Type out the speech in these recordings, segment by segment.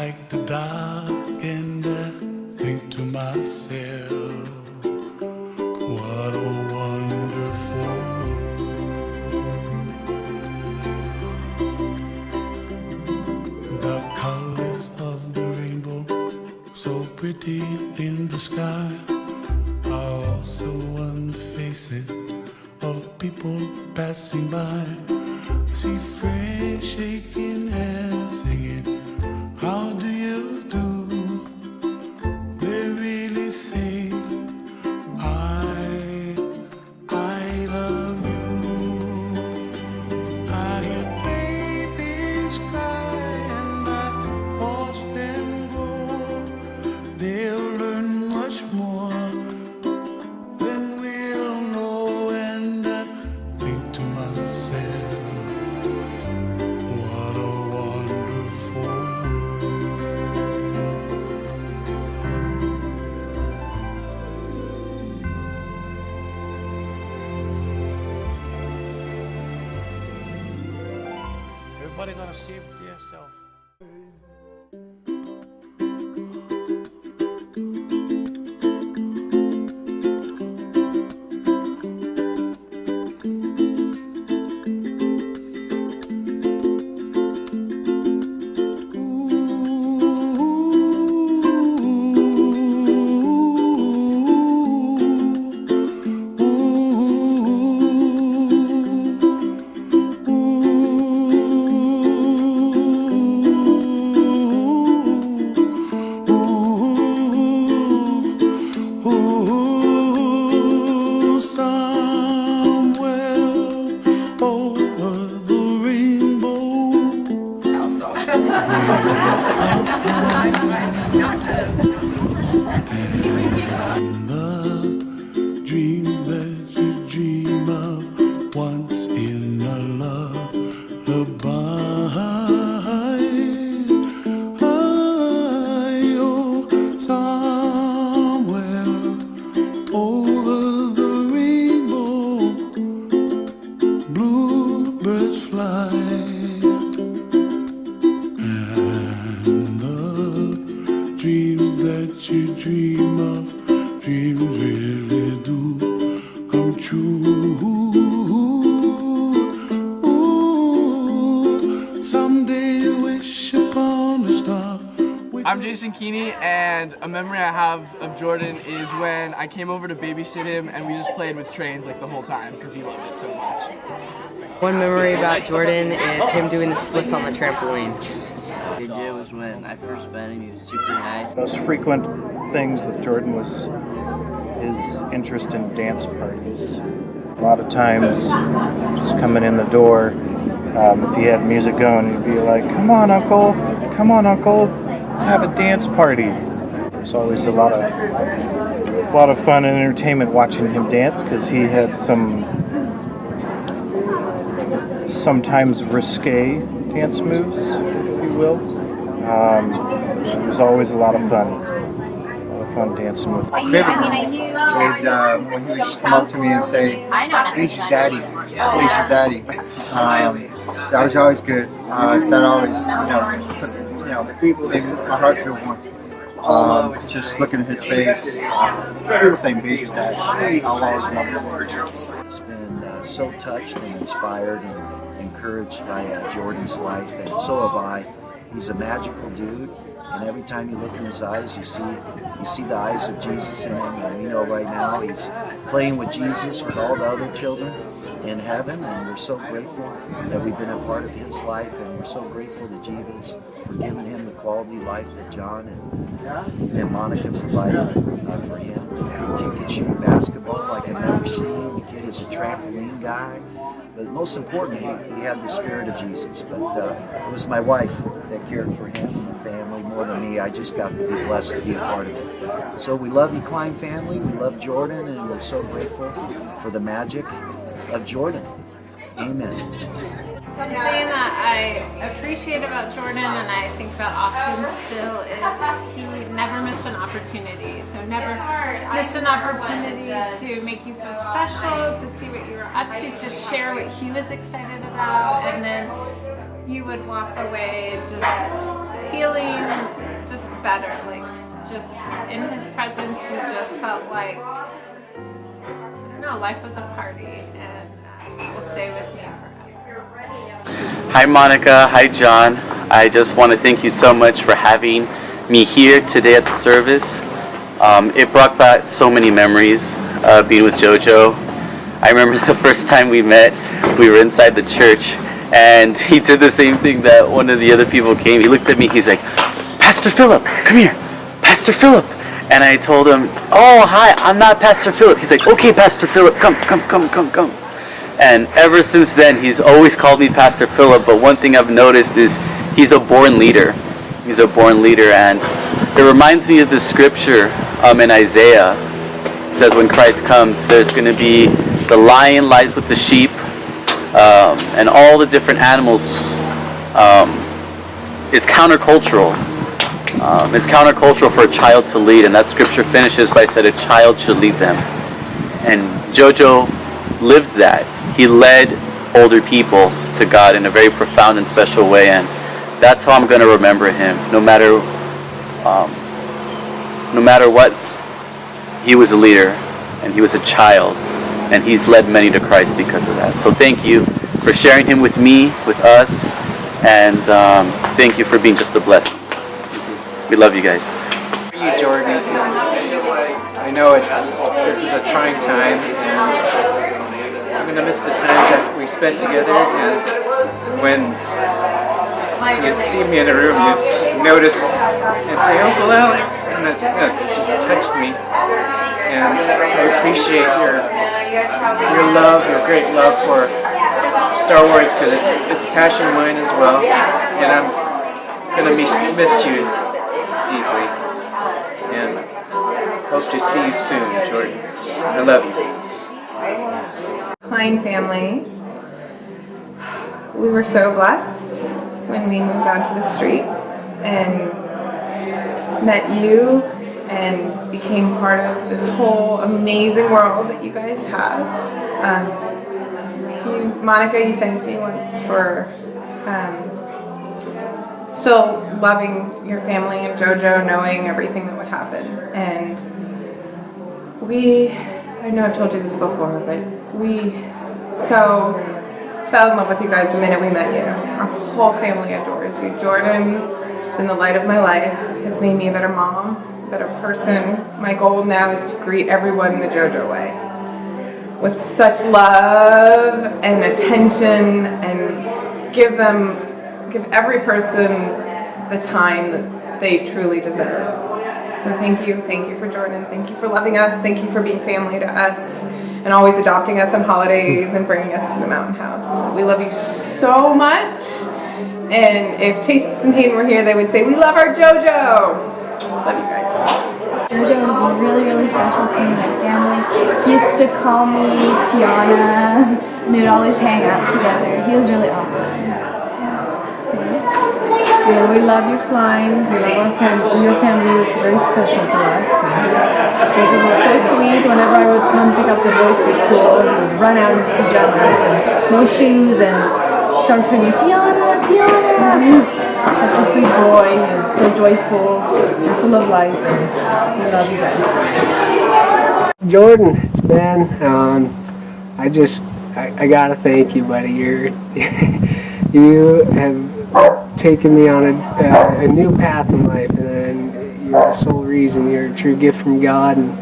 like the dark and I think to myself, what a wonderful world. The colors of the rainbow, so pretty in the sky, are also on the faces of people passing by. I see friends shaking hands, singing, how do you do? They really say, I love you. I hear babies cry and I watch them grow. They'll learn much more than we'll know, and I think to myself, what a wonderful world. Everybody gonna see it for yourself. The dreams that you dream of once in a lullaby. Oh, somewhere over the rainbow, bluebirds fly. And the dreams that you dream of, dreams really do come true. Someday you wish upon a star. I'm Jason Keeney, and a memory I have of Jordan is when I came over to babysit him and we just played with trains like the whole time because he loved it so much. One memory about Jordan is him doing the splits on the trampoline. Big day was when I first met him. He was super nice. Most frequent things with Jordan was his interest in dance parties. A lot of times, just coming in the door, if he had music going, he'd be like, come on, Uncle, let's have a dance party. There's always a lot of fun and entertainment watching him dance, because he had sometimes risque dance moves, if you will. It was always a lot of fun dancing with him. My favorite is when he would just come up to me and say, Lisa's daddy, Lisa's daddy. That was always good. That always, makes my heart feel warm. Just looking at his face, people saying Lisa's daddy, I'll always remember. It's been so touched and inspired and encouraged by Jordan's life, and so have I. He's a magical dude, and every time you look in his eyes, you see the eyes of Jesus in him. And we know right now he's playing with Jesus with all the other children in heaven, and we're so grateful that we've been a part of his life, and we're so grateful to Jesus for giving him the quality life that John and Monica provided for him. The kid could shoot basketball like I've never seen. The kid is a trampoline guy. But most importantly, he had the spirit of Jesus. But it was my wife that cared for him and the family more than me. I just got to be blessed to be a part of it. So we love you, Klein family. We love Jordan, and we're so grateful for the magic of Jordan. Amen. Something that I appreciate about Jordan, and I think about often still, is he never missed an opportunity. So never missed an opportunity to make you feel special, to see what you were up to share what he was excited about, and then you would walk away just feeling better. Like, just in his presence, you just felt like, no, life was a party, and will stay with me forever. Hi Monica, hi John. I just want to thank you so much for having me here today at the service. It brought back so many memories being with JoJo. I remember the first time we met, we were inside the church, and he did the same thing that one of the other people came. He looked at me, he's like, Pastor Philip, come here, Pastor Philip. And I told him, oh, hi, I'm not Pastor Philip. He's like, okay, Pastor Philip, come. And ever since then, he's always called me Pastor Philip, but one thing I've noticed is he's a born leader. He's a born leader, and it reminds me of the scripture in Isaiah. It says when Christ comes, there's going to be the lion lies with the sheep, and all the different animals. It's countercultural. It's countercultural for a child to lead, and that scripture finishes by saying a child should lead them. And JoJo lived that. He led older people to God in a very profound and special way, and that's how I'm going to remember him. No matter what, he was a leader, and he was a child, and he's led many to Christ because of that. So thank you for sharing him with me, with us, and thank you for being just a blessing. We love you guys. You, Jordan. I know this is a trying time, and I'm gonna miss the times that we spent together. And when you'd see me in a room, you'd notice and say, "Uncle Alex," and it just touched me. And I appreciate your love, your great love for Star Wars, because it's a passion of mine as well. And I'm gonna miss you deeply, and hope to see you soon, Jordan. I love you. Klein family. We were so blessed when we moved onto the street and met you and became part of this whole amazing world that you guys have. Monica, you thanked me once for still loving your family and JoJo, knowing everything that would happen. And I know I've told you this before, but we so fell in love with you guys the minute we met you. Our whole family adores you. Jordan has been the light of my life, has made me a better mom, a better person. My goal now is to greet everyone the JoJo way, with such love and attention, and give every person the time that they truly deserve. So thank you for Jordan, thank you for loving us, thank you for being family to us, and always adopting us on holidays and bringing us to the Mountain House. We love you so much, and if Chase and Hayden were here, they would say, we love our JoJo. Love you guys. JoJo was really, really special to me and my family. He used to call me Tiana, and we would always hang out together. He was really awesome. Yeah, we love your Kleins. We love our family. Your family is very special to us. JoJo was so sweet. Whenever I would come pick up the boys for school, he would run out in his pajamas and no shoes and come screaming, Tiana, Tiana. Such a sweet boy. He is so joyful and full of life. We love you guys. Jordan, it's Ben. I gotta thank you, buddy. You have taken me on a new path in life, and you're the sole reason. You're a true gift from God, and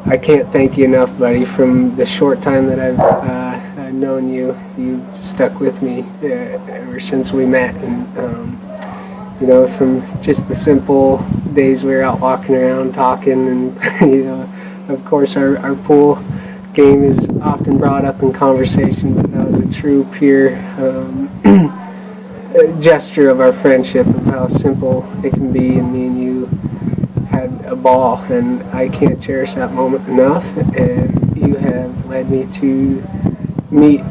I can't thank you enough, buddy. From the short time that I've known you, you've stuck with me ever since we met, and from just the simple days we were out walking around talking, and of course our pool game is often brought up in conversation, but that was a true, pure gesture of our friendship, of how simple it can be, and me and you had a ball, and I can't cherish that moment enough. And you have led me to meet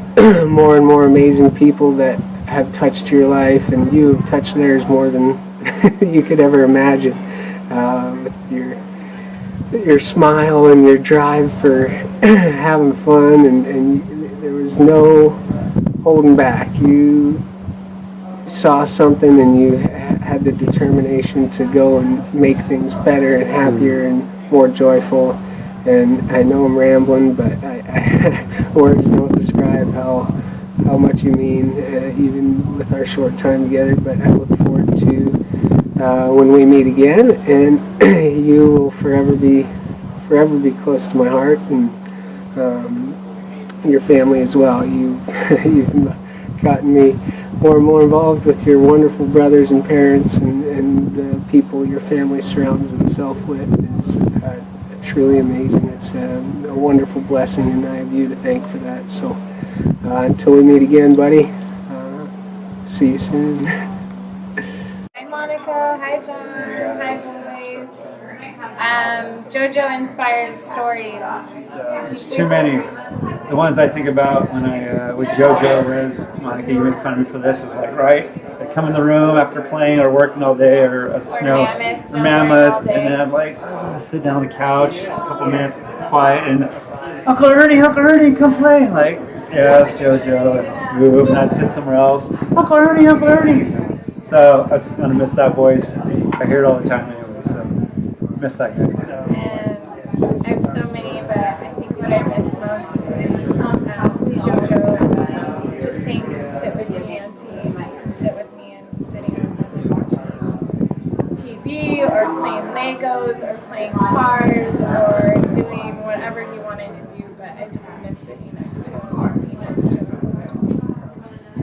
more and more amazing people that have touched your life, and you have touched theirs more than you could ever imagine, with your smile and your drive for having fun, and there was no holding back. saw something and you had the determination to go and make things better and happier and more joyful. And I know I'm rambling, but words don't describe how much you mean, even with our short time together. But I look forward to when we meet again, and you will forever be close to my heart, and your family as well. You've gotten me more and more involved with your wonderful brothers and parents, and the people your family surrounds themselves with is truly amazing. It's a wonderful blessing, and I have you to thank for that. So until we meet again, buddy, see you soon. Hi Monica, hi John, hi boys. JoJo inspired stories. There's too many. The ones I think about when I with JoJo is, Monica, you make fun of me for this, is like, right? I come in the room after playing or working all day or at Mammoth, and then I'm like, sit down on the couch, a couple minutes quiet, and Uncle Ernie, come play. Like, yes, JoJo, and move, and I'd sit somewhere else. Uncle Ernie. So I'm just gonna miss that voice. I hear it all the time anyway, so miss that guy. I have so many, but I think what I miss most is JoJo just saying, "Come sit with your auntie, come sit with me," and just sitting and watching TV or playing Legos or playing cars or doing whatever he wanted to do. But I just miss sitting next to him, being next to him.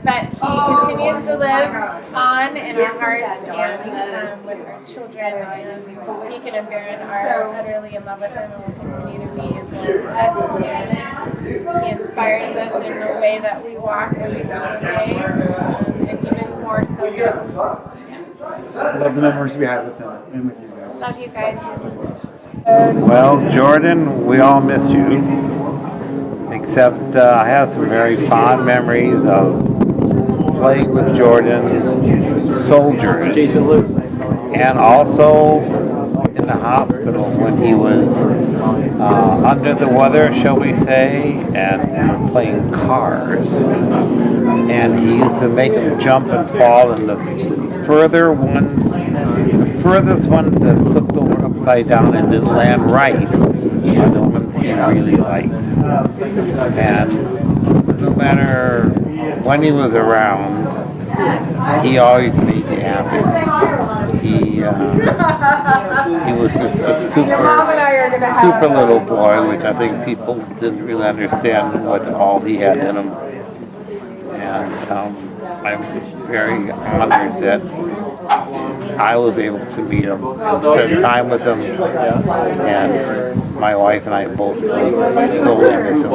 But he continues to live on in our hearts and with our children. And Deacon and Baron are utterly in love with him and will continue to be as well as us. And he inspires us in the way that we walk every single day, and even more so now. I love the memories we had with him and with you guys. Love you guys. Well, Jordan, we all miss you. Except I have some very fond memories of playing with Jordan's soldiers, and also in the hospital when he was under the weather, shall we say, and we were playing cars. And he used to make them jump and fall, and the furthest ones that flipped over upside down and didn't land right are the ones he really liked. And no matter when he was around, he always made me happy. He was just a super little boy, which I think people didn't really understand what all he had in him. And I'm very honored that I was able to meet him and spend time with him, and my wife and I both solely miss him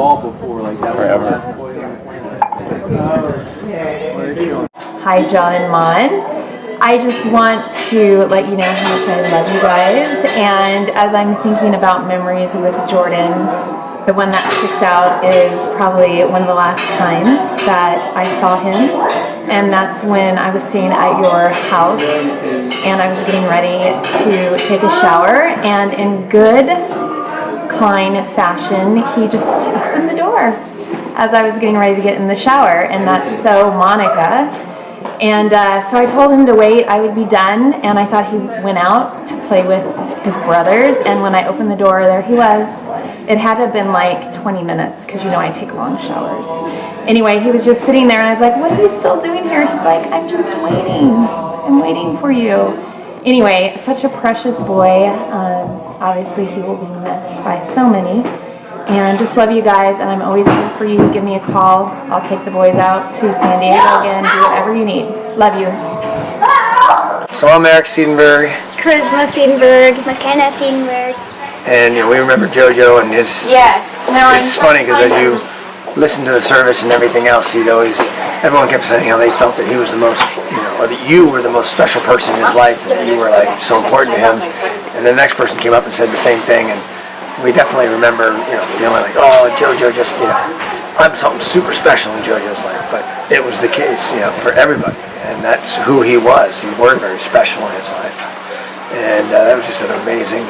forever. Hi, John and Mon. I just want to let you know how much I love you guys, and as I'm thinking about memories with Jordan, the one that sticks out is probably one of the last times that I saw him, and that's when I was staying at your house and I was getting ready to take a shower, and in good Klein fashion, he just opened the door as I was getting ready to get in the shower, and that's so Monica. And so I told him to wait, I would be done, and I thought he went out to play with his brothers, and when I opened the door, there he was. It had to have been like 20 minutes, because you know I take long showers. Anyway, he was just sitting there, and I was like, "What are you still doing here?" He's like, "I'm just waiting. I'm waiting for you." Anyway, such a precious boy. Obviously, he will be missed by so many. And just love you guys, and I'm always here for you. Give me a call. I'll take the boys out to San Diego again, do whatever you need. Love you. So I'm Eric Siedenberg, Charisma Siedenberg, McKenna Siedenberg. and we remember JoJo and his. Yes. It's funny because as you listen to the service and everything else, everyone kept saying how they felt that he was the most, or that you were the most special person in his life, and that you were like so important to him. And the next person came up and said the same thing, and we definitely remember, feeling like, oh, JoJo just, I'm something super special in JoJo's life, but it was the case, for everybody, and that's who he was. He was very special in his life, and that was just an amazing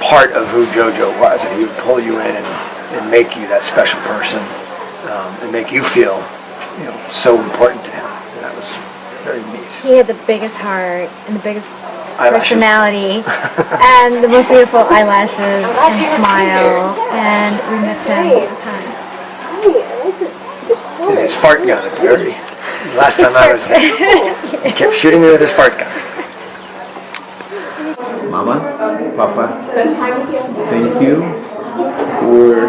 part of who JoJo was, and he would pull you in and make you that special person, and make you feel, so important to him. And that was Very neat. He had the biggest heart and the biggest Eyelashes. personality and the most beautiful eyelashes and smile, and we miss him all the time. And his fart gun at the very last time I was there. He kept shooting me with his fart gun. Mama, Papa, thank you for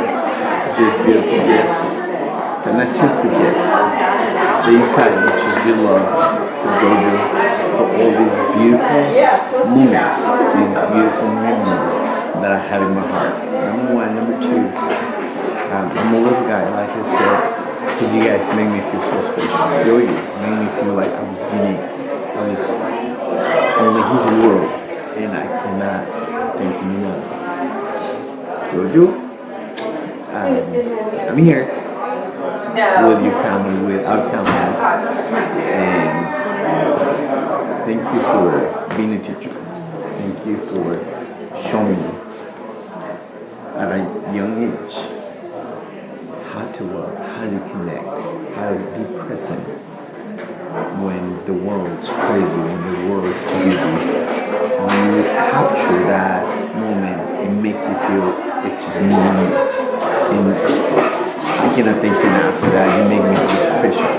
this beautiful gift. But not just the gift, the inside, which is your love for Jojo, for all these beautiful moments, these beautiful memories that I have in my heart. Number one. Number two, I'm a little guy, like I said, but you guys make me feel so special. Jojo made me feel like I was unique. I was only his world, and I cannot thank him enough. Jojo, I'm here with your family, with our family, and thank you for being a teacher. Thank you for showing me at a young age how to love, how to connect, how to be present when the world's crazy, when the world is too busy. When you capture that moment and make you feel it's just me and you. And I cannot thank you enough for that. You make me feel special.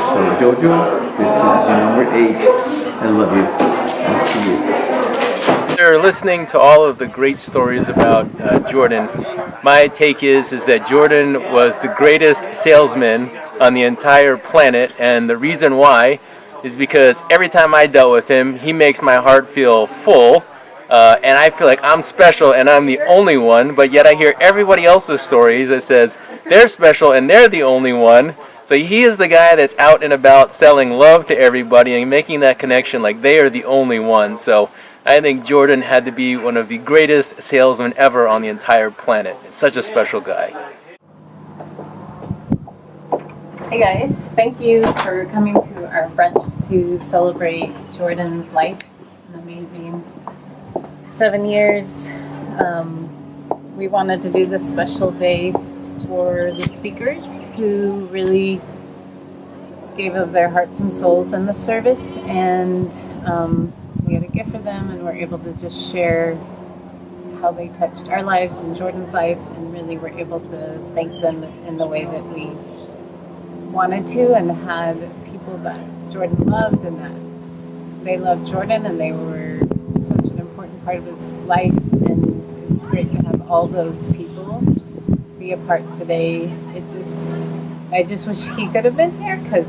So Jojo, this is your number 8. I love you. I'll see you. After listening to all of the great stories about Jordan, my take is that Jordan was the greatest salesman on the entire planet, and the reason why is because every time I dealt with him, he makes my heart feel full, and I feel like I'm special and I'm the only one, but yet I hear everybody else's stories that says they're special and they're the only one. So he is the guy that's out and about selling love to everybody and making that connection like they are the only one. So I think Jordan had to be one of the greatest salesmen ever on the entire planet. It's such a special guy. Hey guys, thank you for coming to our brunch to celebrate Jordan's life. An amazing 7 years. We wanted to do this special day for the speakers who really gave of their hearts and souls in the service, and we had a gift for them, and we're able to just share how they touched our lives and Jordan's life, and really were able to thank them in the way that we wanted to, and had people that Jordan loved and that they loved Jordan, and they were such an important part of his life, and it was great to have all those people be a part today. I just wish he could have been here, because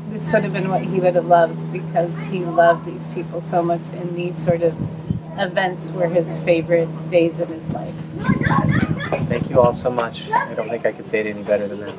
this would have been what he would have loved, because he loved these people so much, and these sort of events were his favorite days in his life. Thank you all so much. I don't think I could say it any better than that.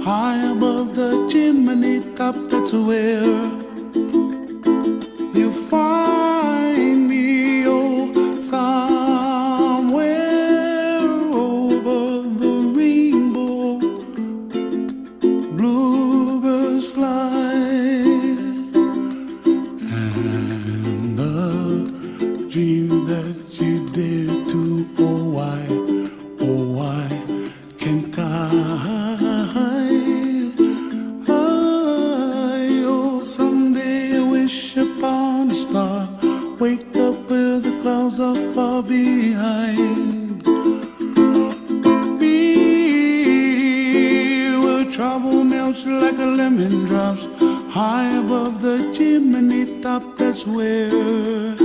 High above the chimney top, that's where find me, oh, somewhere over the rainbow. Bluebirds fly, and the dream that you dare to, oh why can't I? Oh, someday I wish upon a star, wake up where the clouds are far behind me, where trouble melts like a lemon drops high above the chimney top. That's where